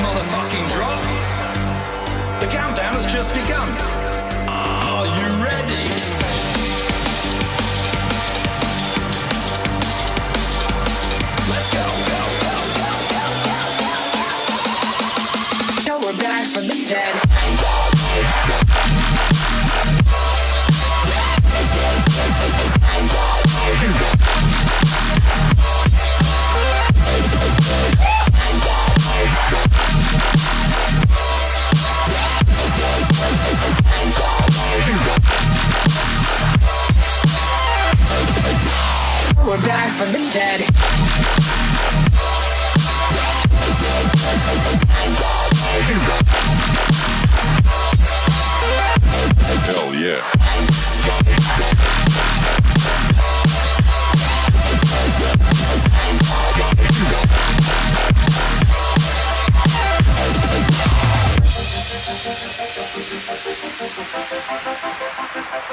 motherfucking drop. The countdown has just begun. Are you ready? Let's go, go, go, go, go, go. Now we're back from the dead. We're back from the dead. Hell yeah.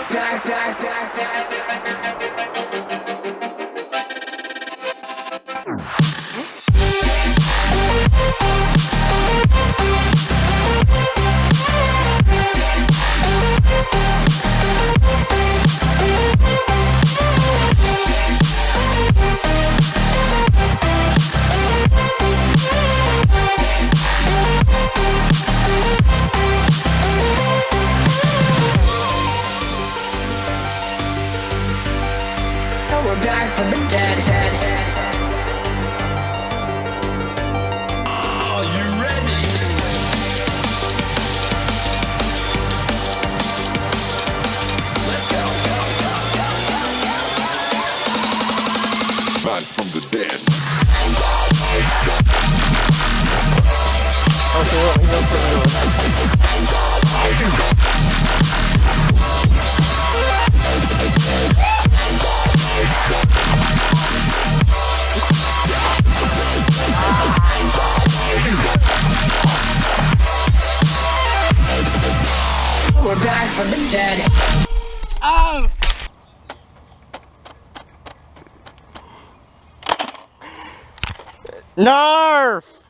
Back, back, back, back. We're back from the dead. Are you ready? Let's go, go, go, go, go, go. Back from the dead. Okay, let me go for We're back from the dead. Oh! Nerf!